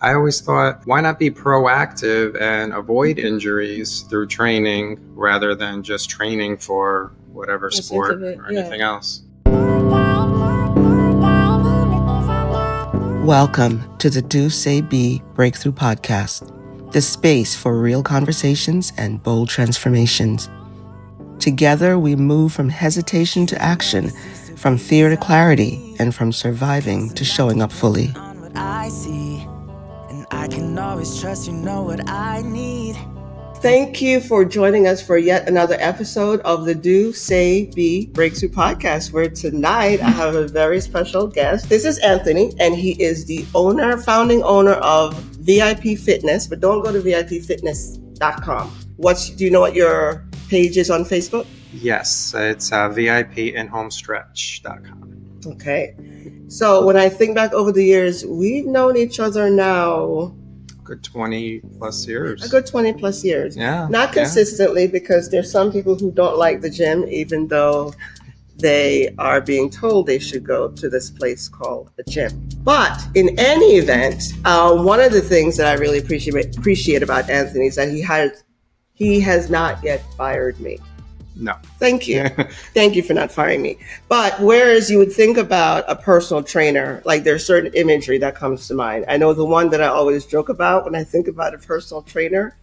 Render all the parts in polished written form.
I always thought, why not be proactive and avoid injuries through training rather than just training for whatever sport or anything else? Welcome to the Do Say Be Breakthrough Podcast, the space for real conversations and bold transformations. Together, we move from hesitation to action, from fear to clarity, and from surviving to showing up fully. I can always trust you know what I need. Thank you for joining us for yet another episode of the Do Say Be Breakthrough Podcast, where tonight I have a very special guest. This is Anthony, and he is the founding owner of VIP Fitness, but don't go to VIPfitness.com. Do you know what your page is on Facebook? Yes, it's VIPinhomestretch.com. Okay. So when I think back over the years, we've known each other now a good 20 plus years. Yeah. Not consistently, because there's some people who don't like the gym, even though they are being told they should go to this place called a gym. But in any event, one of the things that I really appreciate about Anthony is that he has not yet fired me. No. Thank you. Thank you for not firing me. But whereas you would think about a personal trainer, like there's certain imagery that comes to mind. I know the one that I always joke about when I think about a personal trainer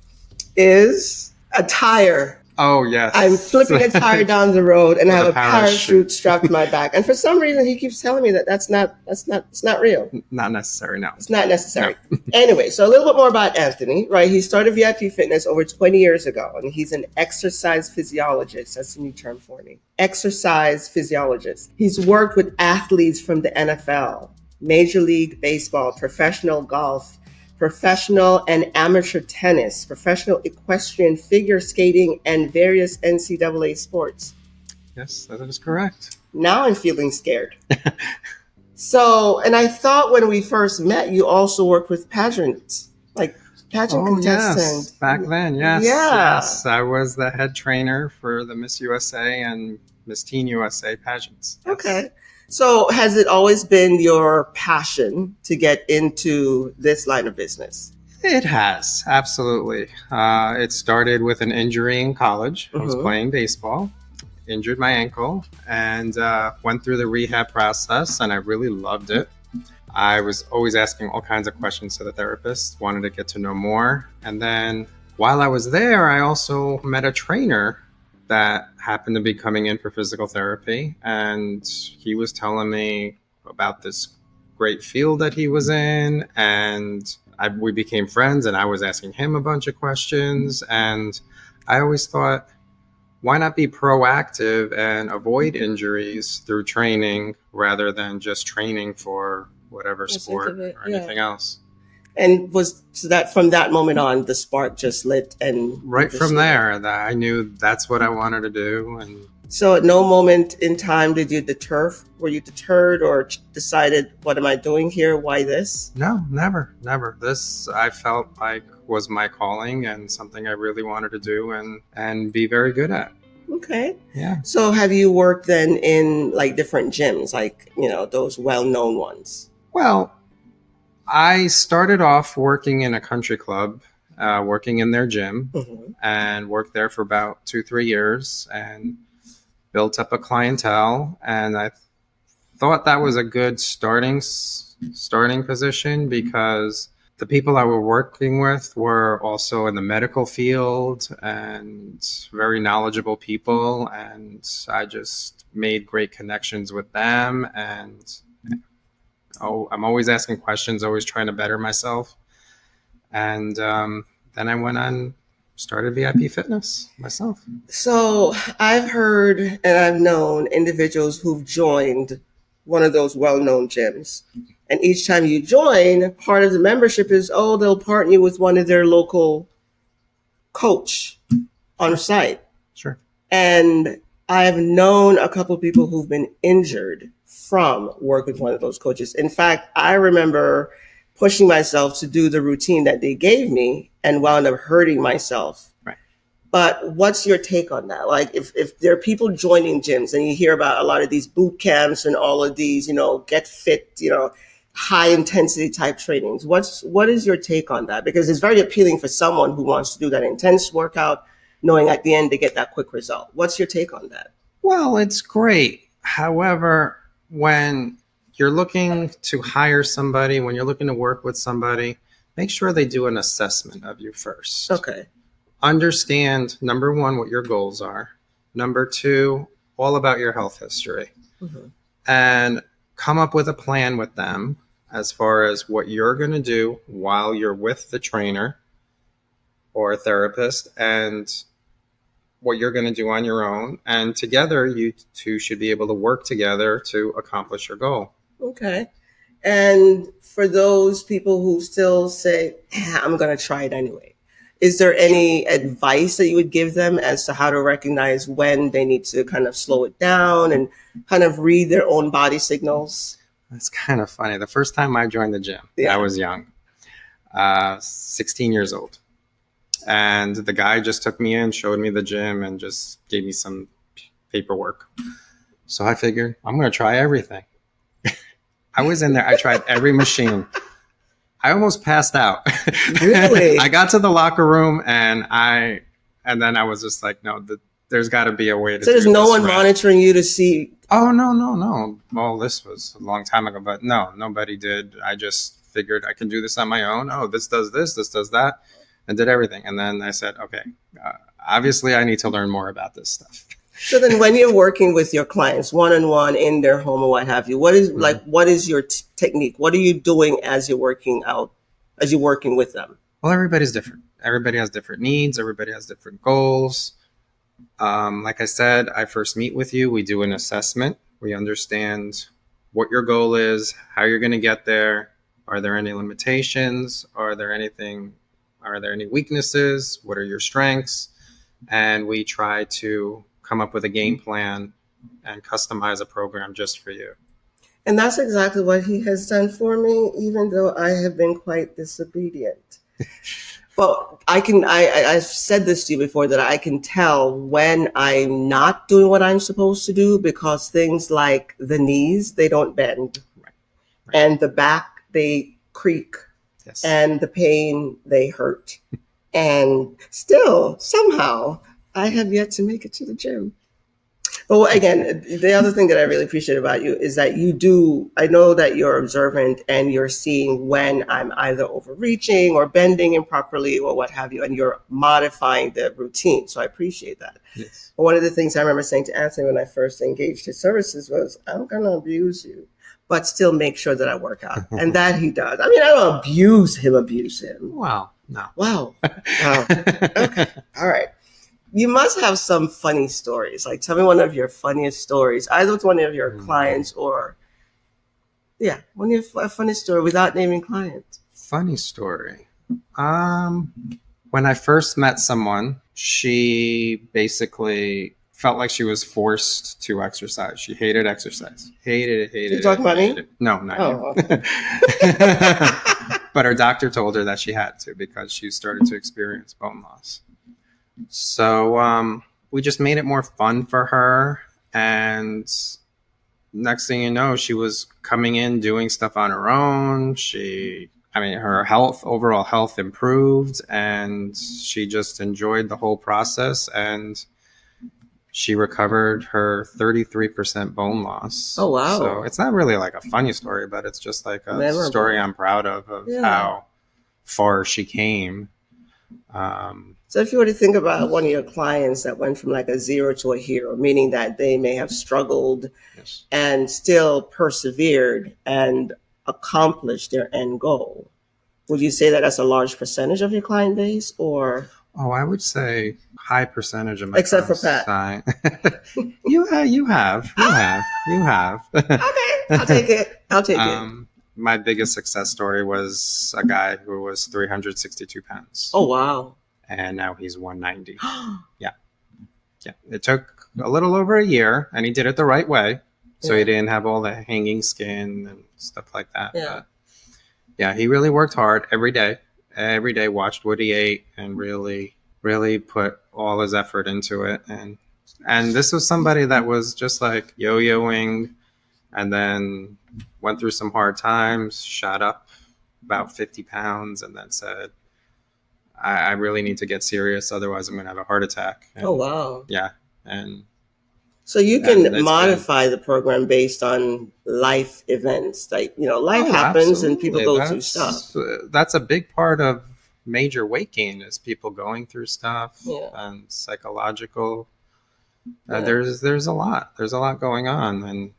is a tire. Oh, yes. I'm flipping a tire down the road and I have a parachute strapped to my back. And for some reason, he keeps telling me that it's not real. Not necessary, no. It's not necessary. No. Anyway, so a little bit more about Anthony, right? He started VIP Fitness over 20 years ago, and he's an exercise physiologist. That's a new term for me. Exercise physiologist. He's worked with athletes from the NFL, Major League Baseball, professional golf, professional and amateur tennis, professional equestrian figure skating, and various NCAA sports. Yes, that is correct. Now I'm feeling scared. So, and I thought when we first met, you also worked with pageants, like pageant contestants. Yes, back then, yes. Yeah. Yes, I was the head trainer for the Miss USA and Miss Teen USA pageants. Yes. Okay. So has it always been your passion to get into this line of business? It has, absolutely. It started with an injury in college. I was playing baseball, injured my ankle, and went through the rehab process, and I really loved it. I was always asking all kinds of questions to the therapist, wanted to get to know more. And then while I was there, I also met a trainer that happened to be coming in for physical therapy, and he was telling me about this great field that he was in, and we became friends, and I was asking him a bunch of questions, and I always thought, why not be proactive and avoid injuries through training rather than just training for whatever sport or anything else? And from that moment on, the spark just lit, and right from there, I knew that's what I wanted to do. And so, at no moment in time were you deterred or decided, "What am I doing here? Why this?" No, never. This I felt like was my calling and something I really wanted to do and be very good at. Okay. Yeah. So, have you worked then in like different gyms, like those well-known ones? Well, I started off working in a country club, working in their gym, and worked there for about 2-3 years and built up a clientele. And I thought that was a good starting position because the people I were working with were also in the medical field and very knowledgeable people. And I just made great connections with them, and I'm always asking questions, always trying to better myself. And then I went on, started VIP Fitness myself. So I've heard and I've known individuals who've joined one of those well-known gyms. And each time you join, part of the membership is, they'll partner you with one of their local coach on site. Sure. And I've known a couple of people who've been injured from work with one of those coaches. In fact, I remember pushing myself to do the routine that they gave me and wound up hurting myself. Right. But what's your take on that? Like if there are people joining gyms and you hear about a lot of these boot camps and all of these, get fit, high intensity type trainings. What is your take on that? Because it's very appealing for someone who wants to do that intense workout, knowing at the end they get that quick result. What's your take on that? Well, it's great. However, when you're looking to hire somebody, when you're looking to work with somebody, make sure they do an assessment of you first. Okay. Understand, number one, what your goals are. Number two, all about your health history. Mm-hmm. And come up with a plan with them as far as what you're going to do while you're with the trainer or therapist, and what you're going to do on your own. And together, you two should be able to work together to accomplish your goal. Okay. And for those people who still say, I'm going to try it anyway, is there any advice that you would give them as to how to recognize when they need to kind of slow it down and kind of read their own body signals? That's kind of funny. The first time I joined the gym, I was young, 16 years old. And the guy just took me in, showed me the gym, and just gave me some paperwork. So I figured, I'm going to try everything. I was in there. I tried every machine. I almost passed out. Really? I got to the locker room, and then I was just like, no, there's got to be a way to do this. So there's no one monitoring you to see? Oh, no. Well, this was a long time ago, but no, nobody did. I just figured I can do this on my own. Oh, this does this does that, and did everything. And then I said, okay, obviously I need to learn more about this stuff. So then when you're working with your clients one-on-one in their home or what have you, what is your technique? What are you doing as you're working with them? Well, everybody's different. Everybody has different needs. Everybody has different goals. Like I said, I first meet with you. We do an assessment. We understand what your goal is, how you're going to get there. Are there any limitations? Are there any weaknesses? What are your strengths? And we try to come up with a game plan and customize a program just for you. And that's exactly what he has done for me, even though I have been quite disobedient. But I've said this to you before, that I can tell when I'm not doing what I'm supposed to do, because things like the knees, they don't bend. Right. And the back, they creak. Yes. And the pain, they hurt. And still, somehow, I have yet to make it to the gym. But again, the other thing that I really appreciate about you is that I know that you're observant and you're seeing when I'm either overreaching or bending improperly or what have you, and you're modifying the routine. So I appreciate that. Yes. But one of the things I remember saying to Anthony when I first engaged his services was, I'm going to abuse you, but still make sure that I work out. And that he does. I mean, I don't abuse him. Wow. No. Wow. Okay. All right. You must have some funny stories. Like, tell me one of your funniest stories, either with one of your clients or, one of your funny story without naming clients. Funny story. When I first met someone, she basically felt like she was forced to exercise. She hated exercise. Hated it. You talking about me? No, not you. Okay. But her doctor told her that she had to because she started to experience bone loss. So we just made it more fun for her. And next thing you know, she was coming in doing stuff on her own. Her overall health improved, and she just enjoyed the whole process. And she recovered her 33% bone loss. Oh, wow. So it's not really like a funny story, but it's just like a story I'm proud of how far she came. So if you were to think about one of your clients that went from like a 0 to a hero, meaning that they may have struggled and still persevered and accomplished their end goal, would you say that that's a large percentage of your client base, or? Oh, I would say high percentage of my except for Pat. You have. Okay, I'll take it. My biggest success story was a guy who was 362 pounds. Oh, wow. And now he's 190. Yeah. It took a little over a year, and he did it the right way. So he didn't have all the hanging skin and stuff like that. Yeah. But he really worked hard every day, watched what he ate, and really, really put all his effort into it. And this was somebody that was just like yo-yoing, and then went through some hard times, shot up about 50 pounds, and then said, I really need to get serious, otherwise I'm going to have a heart attack. And, Oh, wow. yeah. And So you and can it's been, modify the program based on life events. Like, life oh, happens and people absolutely. go through stuff. That's a big part of major weight gain is people going through stuff Yeah. and psychological. Yeah. There's a lot. There's a lot going on, and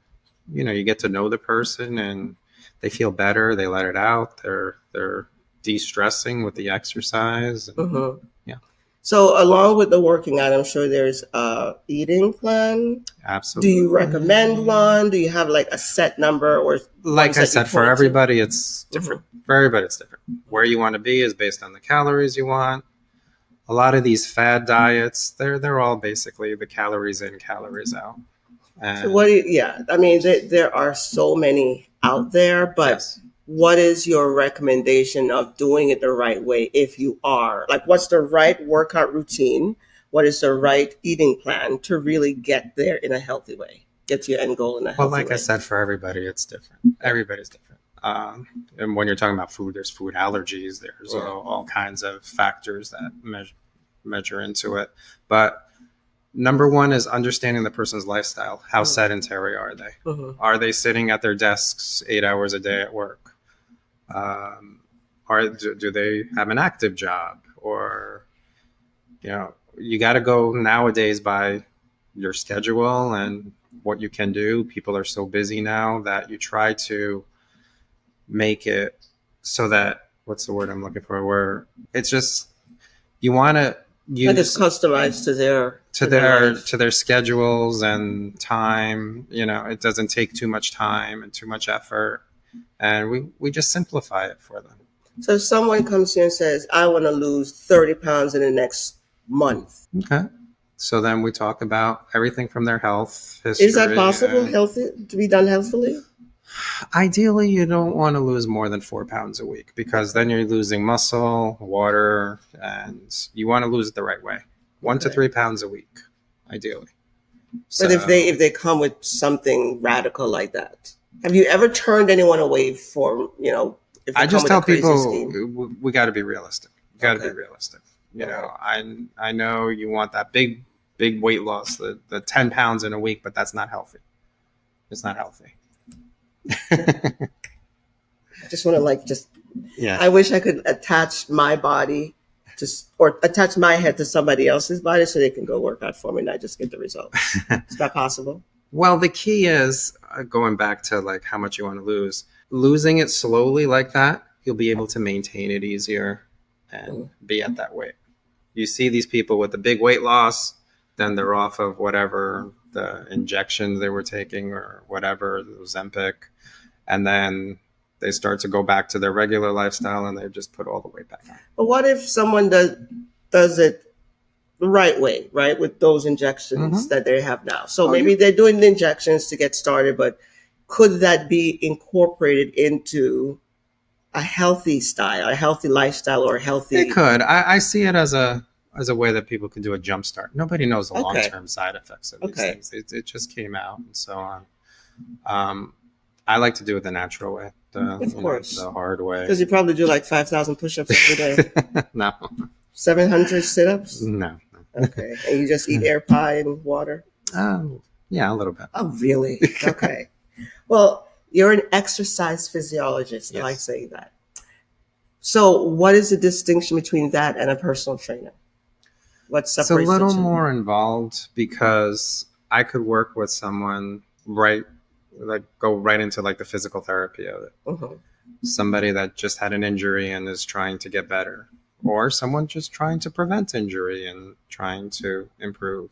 you get to know the person, and they feel better. They let it out. They're de-stressing with the exercise. And, Mm-hmm. yeah, So along with the working out, I'm sure there's a eating plan. Do absolutely. you recommend one? Do you have like a set number or Like ones I that you said, for point to? everybody, it's different. Mm-hmm. For everybody, it's different. Where you want to be is based on the calories you want. A lot of these fad diets, they're all basically the calories in, calories out. So And yeah, I mean, there are so many out there, but yes, what is your recommendation of doing it the right way if you are? Like, what's the right workout routine? What is the right eating plan to really get there in a healthy way? Get to your end goal in a well, healthy like I way. said, for everybody, it's different. Everybody's different. And when you're talking about food, there's food allergies. There's all kinds of factors that measure into it. But number one is understanding the person's lifestyle. How sedentary are they? Mm-hmm. Are they sitting at their desks 8 hours a day at work? Do they have an active job? Or, you got to go nowadays by your schedule and what you can do. People are so busy now that you try to make it so that, what's the word I'm looking for? Where it's just, you want to Like it's use customized to their life. to their schedules and time. It doesn't take too much time and too much effort, and we just simplify it for them. So if someone comes here and says, I want to lose 30 pounds in the next month. Okay. So then we talk about everything from their health Is that history. possible, healthy, to be done healthily? Ideally, you don't want to lose more than 4 pounds a week, because then you're losing muscle, water, and you want to lose it the right way. 1 to 3 pounds a week, ideally. But if they come with something radical like that, have you ever turned anyone away from, if they I come just with a tell crazy people scheme? we got to be realistic. You got to Okay. be realistic. I know you want that big weight loss, the 10 pounds in a week, but that's not healthy. It's not healthy. I just want to Yeah. I wish I could attach my body or attach my head to somebody else's body so they can go work out for me and I just get the results. Is that possible? Well, the key is going back to like how much you want to lose. Losing it slowly like that, you'll be able to maintain it easier and be at that weight. You see these people with the big weight loss, then they're off of whatever the injections they were taking or whatever, the Ozempic, and then they start to go back to their regular lifestyle and they just put all the weight back on. But what if someone does it the right way, right, with those injections that they have now? So maybe they're doing the injections to get started, but could that be incorporated into a healthy style, a healthy lifestyle, or a healthy? It could. I see it as a way that people can do a jump start. Nobody knows the long-term side effects of these things. It just came out and so on. I like to do it the natural way, Of course. the hard way. Because you probably do like 5,000 push-ups every day. No. 700 sit-ups? No. Okay. And you just eat air pie and water? Yeah, a little bit. Oh, really? Okay. Well, you're an exercise physiologist. Yes. I like saying that. So what is the distinction between that and a personal trainer? What separates the two? It's a little more involved because I could work with someone go right into like the physical therapy of it. Mm-hmm. Somebody that just had an injury and is trying to get better, or someone just trying to prevent injury and trying to improve.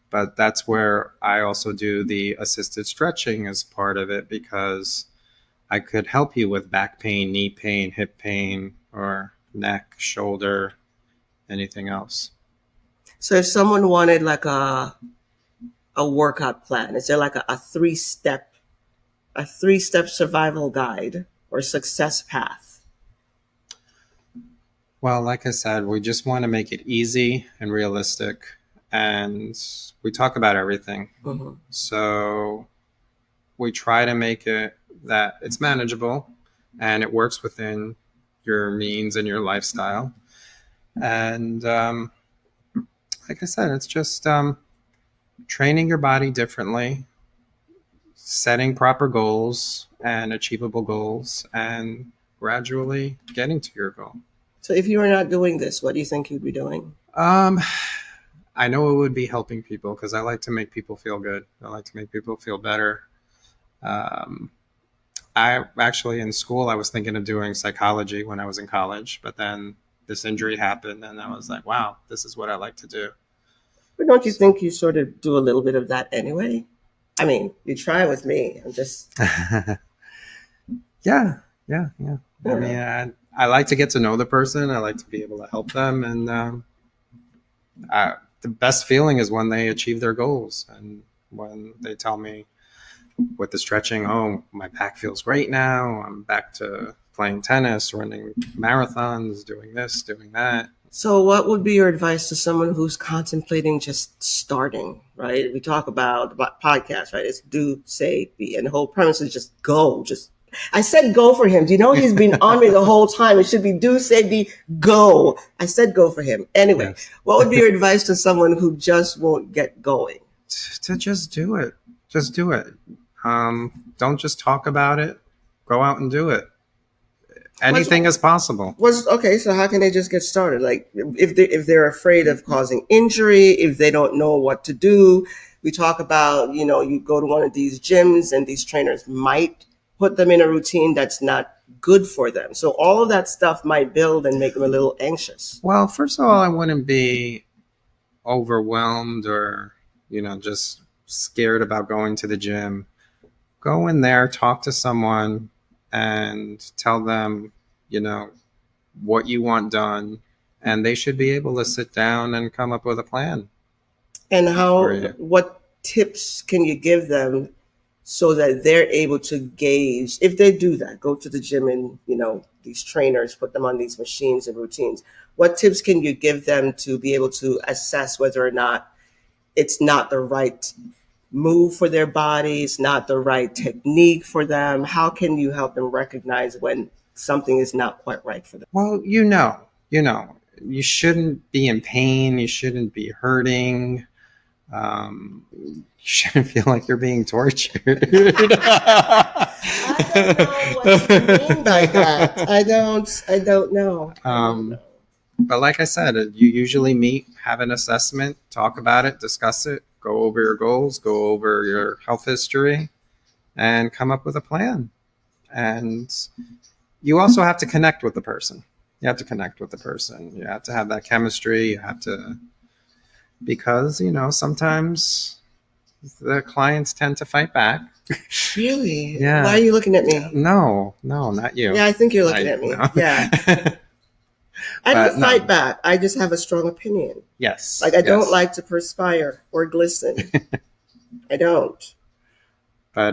But that's where I also do the assisted stretching as part of it, because I could help you with back pain, knee pain, hip pain, or neck, shoulder, anything else. So if someone wanted like a workout plan, is there like a three-step survival guide or success path? Well, like I said, we just want to make it easy and realistic, and we talk about everything. Mm-hmm. So we try to make it that it's manageable and it works within your means and your lifestyle. And like I said, it's just training your body differently, setting proper goals and achievable goals, and gradually getting to your goal. So if you were not doing this, what do you think you'd be doing? I know it would be helping people because I like to make people feel good. I like to make people feel better. Um, I actually, in school, I was thinking of doing psychology when I was in college, but then this injury happened, and I was like, wow, this is what I like to do. But don't you So, think you sort of do a little bit of that anyway? I mean, you try with me. I'm just, yeah, yeah, yeah. I you mean, know. I like to get to know the person. I like to be able to help them, and the best feeling is when they achieve their goals and when they tell me with the stretching, oh, my back feels great now. I'm back to playing tennis, running marathons, doing this, doing that. So, what would be your advice to someone who's contemplating just starting, right? We talk about podcasts, right? It's do, say, be. And the whole premise is just go. Just, I said go for him. Do you know he's been on me the whole time? It should be do, say, be, go. I said go for him. Anyway, Yes. what would be your advice to someone who just won't get going? To just do it. Just do it. Don't just talk about it. Go out and do it. Anything is possible. Okay, so how can they just get started? Like if they're afraid of causing injury, if they don't know what to do, we talk about, you go to one of these gyms and these trainers might put them in a routine that's not good for them. So all of that stuff might build and make them a little anxious. Well, first of all, I wouldn't be overwhelmed or, just scared about going to the gym. Go in there, talk to someone, and tell them, you know, what you want done, and they should be able to sit down and come up with a plan And for you. what tips can you give them so that they're able to gauge if they do that, go to the gym and, these trainers put them on these machines and routines. What tips can you give them to be able to assess whether or not it's not the right move for their bodies, not the right technique for them? How can you help them recognize when something is not quite right for them? Well, you shouldn't be in pain. You shouldn't be hurting. You shouldn't feel like you're being tortured. I don't know what you mean by that. I don't know. But like I said, you usually meet, have an assessment, talk about it, discuss it, go over your goals, go over your health history, and come up with a plan. And you also have to connect with the person. You have to connect with the person. You have to have that chemistry. You have to, because, sometimes the clients tend to fight back. Really? Yeah. Why are you looking at me? No, not you. Yeah, I think you're looking at me. No. Yeah. I But don't no. fight back. I just have a strong opinion. Yes. Like I don't yes. like to perspire or glisten. I don't. But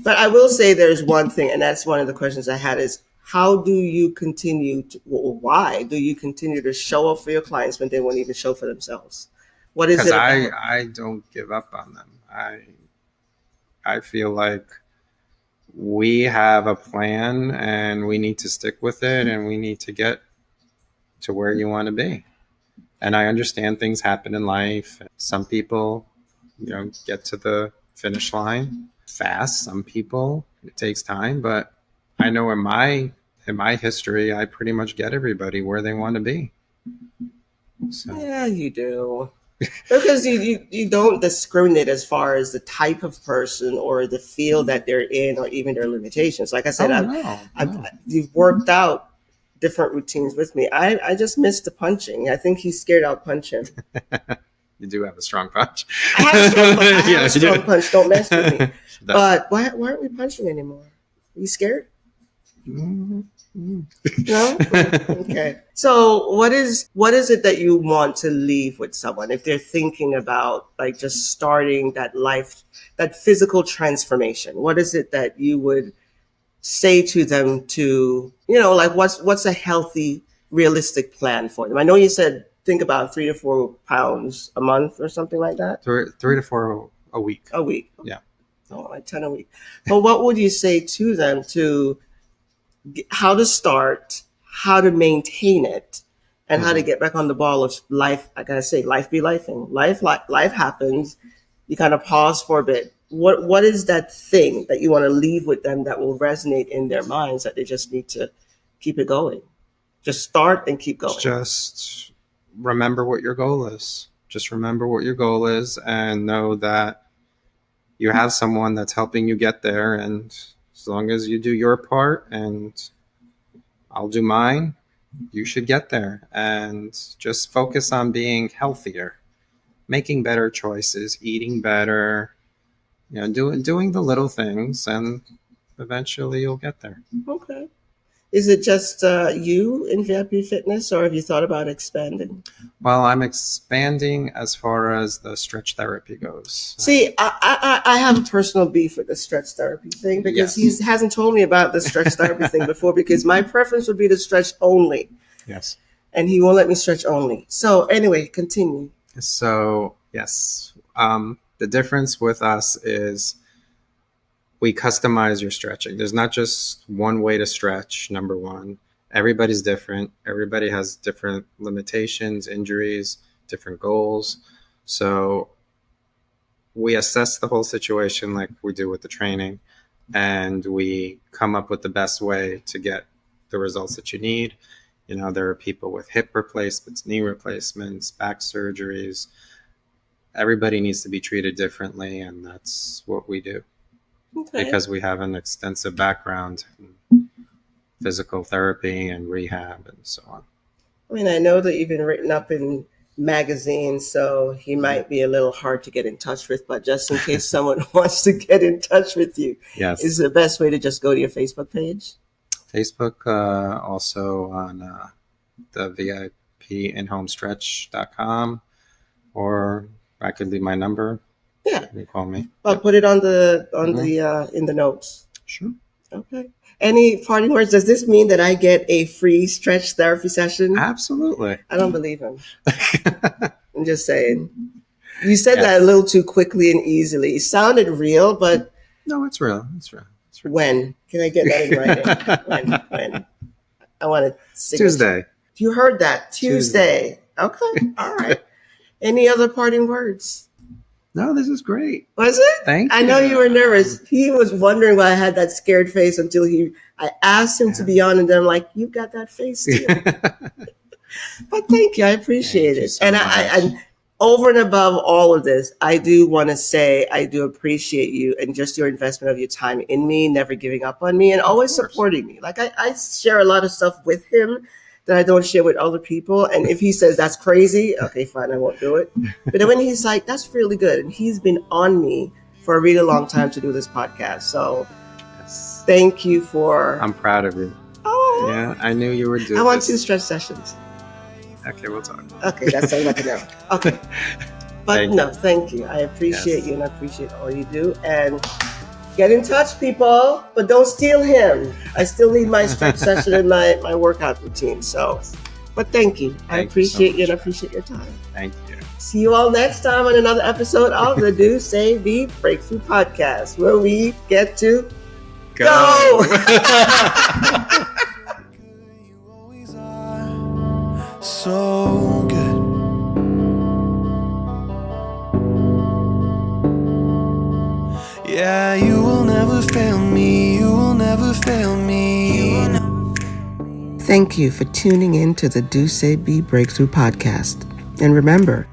But I will say there's one thing, and that's one of the questions I had is how do you continue to, why do you continue to show up for your clients when they won't even show for themselves? What is because it about? I don't give up on them. I feel like we have a plan and we need to stick with it and we need to get to where you want to be. And I understand things happen in life. Some people, get to the finish line fast. Some people it takes time, but I know in my history, I pretty much get everybody where they want to be. So Yeah, you do. Because you don't discriminate as far as the type of person or the field that they're in or even their limitations. Like I said, no. you've worked out different routines with me. I just missed the punching. I think he's scared I'll punch him. You do have a strong punch. I have a strong punch. I have a strong punch. Don't mess with me. No. But why aren't we punching anymore? Are you scared? Mm-hmm. No? Okay. So what is it that you want to leave with someone if they're thinking about like just starting that physical transformation? What is it that you would say to them to, like what's a healthy, realistic plan for them? I know you said think about 3 to 4 pounds a month or something like that. Three to four a week. A week. Yeah. Oh, a ton a week. But what would you say to them to how to start, how to maintain it, and how to get back on the ball of life? I gotta say, life be lifing. Life happens. You kind of pause for a bit. What is that thing that you want to leave with them that will resonate in their minds that they just need to keep it going? Just start and keep going. Just remember what your goal is. Just remember what your goal is and know that you have someone that's helping you get there. And as long as you do your part and I'll do mine, you should get there. And just focus on being healthier, making better choices, eating better, doing the little things, and eventually you'll get there. Okay. Is it just you in VIP Fitness, or have you thought about expanding? Well, I'm expanding as far as the stretch therapy goes. See, I have a personal beef with the stretch therapy thing because Yes. he hasn't told me about the stretch therapy thing before, because my preference would be to stretch only. Yes. And he won't let me stretch only. So anyway, continue. So, yes. The difference with us is we customize your stretching. There's not just one way to stretch, number one. Everybody's different. Everybody has different limitations, injuries, different goals. So we assess the whole situation like we do with the training, and we come up with the best way to get the results that you need. There are people with hip replacements, knee replacements, back surgeries. Everybody needs to be treated differently, and that's what we do. Okay. Because we have an extensive background in physical therapy and rehab and so on. I mean, I know that you've been written up in magazines, so he might be a little hard to get in touch with, but just in case someone wants to get in touch with you, yes, is the best way to just go to your Facebook page? Facebook, also on the VIP inhomestretch.com, or I could leave my number. Yeah, you call me. I'll put it on the in the notes. Sure. Okay. Any parting words? Does this mean that I get a free stretch therapy session? Absolutely. I don't believe him. I'm just saying. You said that a little too quickly and easily. It sounded real, but no, it's real. It's real. When can I get that in writing? When? I want to see. Tuesday. You heard that. Tuesday. Okay. All right. Any other parting words? No, this is great. Was it? Thank you. I know you were nervous. He was wondering why I had that scared face until I asked him to be on, and then I'm like, you got that face too. But thank you. I appreciate it. So I over and above all of this, I do want to say I do appreciate you and just your investment of your time in me, never giving up on me, and always supporting me. Like I share a lot of stuff with him that I don't share with other people. And if he says that's crazy, okay, fine, I won't do it. But then when he's like, that's really good, and he's been on me for a really long time to do this podcast. So thank you for... I'm proud of you. Oh. Yeah, I knew you would do I want 2 stretch sessions. Okay, we'll talk. Okay, that's all I can know. Okay. But thank you. I appreciate you, and I appreciate all you do. And get in touch, people, but don't steal him. I still need my stretch session and my workout routine. So, but thank you. I appreciate you, and I appreciate your time. Thank you. See you all next time on another episode of the Do Say Be Breakthrough Podcast, where we get to go. So good. Yeah, you will never fail me. You will never fail me. Thank you for tuning in to the Do Say Be Breakthrough Podcast. And remember,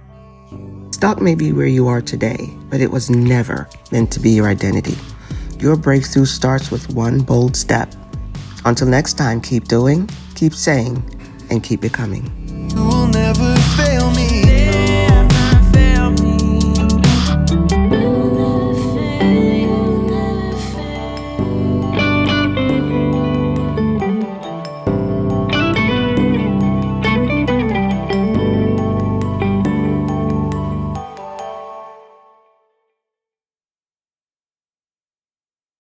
stuck may be where you are today, but it was never meant to be your identity. Your breakthrough starts with one bold step. Until next time, keep doing, keep saying, and keep becoming. You will never fail.